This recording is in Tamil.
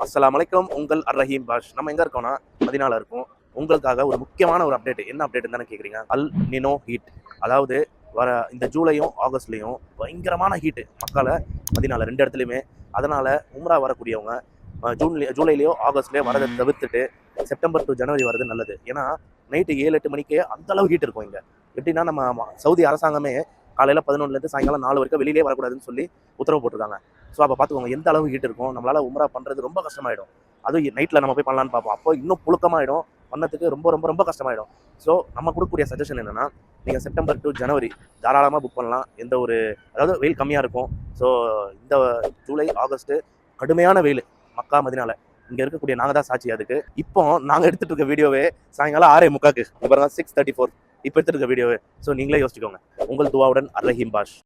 அஸ்ஸலாமு அலைக்கும். உங்கள் ரஹீம் பாஷ். நம்ம எங்கே இருக்கோம்னா மதினால இருக்கோம். உங்களுக்காக ஒரு முக்கியமான ஒரு அப்டேட். என்ன அப்டேட் தானே கேட்குறீங்க? அல் நினோ ஹீட். அதாவது வர இந்த ஜூலையும் ஆகஸ்ட்லையும் பயங்கரமான ஹீட்டு மக்களை மதினால 2 இடத்துலையுமே. அதனால் உம்ரா வரக்கூடியவங்க ஜூலைலேயோ ஆகஸ்ட்லேயோ வரதை தவிர்த்துட்டு செப்டம்பர் டு ஜனவரி வரது நல்லது. ஏன்னா நைட்டு 7-8 மணிக்கே அந்தளவு ஹீட் இருக்கும் இங்கே. எப்படின்னா நம்ம சவுதி அரசாங்கமே காலையில் 11லேருந்து சாயங்காலம் 4 வரைக்கும் வெளியிலே வரக்கூடாதுன்னு சொல்லி உத்தரவு போட்டிருக்காங்க. ஸோ அப்போ பார்த்துக்கோங்க எந்த அளவு ஹீட் இருக்கும். நம்மளால் உம்ரா பண்ணுறது ரொம்ப கஷ்டமாயிடும். அதுவும் நைட்டில் நம்ம போய் பண்ணலான்னு பார்ப்போம். அப்போ இன்னும் புழுக்கமாயிடும், பண்ணதுக்கு ரொம்ப ரொம்ப ரொம்ப கஷ்டமாயிடும். ஸோ நம்ம கொடுக்கக்கூடிய சஜஷன் என்னென்னா, நீங்கள் செப்டம்பர் டு ஜனவரி தாராளமாக புக் பண்ணலாம். அதாவது வெயில் கம்மியாக இருக்கும். ஸோ இந்த ஜூலை ஆகஸ்ட்டு கடுமையான வெயில் மக்கா மதினால. இங்கே இருக்கக்கூடிய நாங்கள் தான் சாட்சி அதுக்கு. இப்போ நாங்கள் எடுத்துகிட்டு இருக்க வீடியோவே சாயங்காலம் 6:45 இப்போ 6:34 இப்போ எடுத்துகிட்டு இருக்க வீடியோவே. ஸோ நீங்களே யோசிச்சுக்கோங்க. உங்கள் துவாவுடன் ரஹீம் பாஷ்.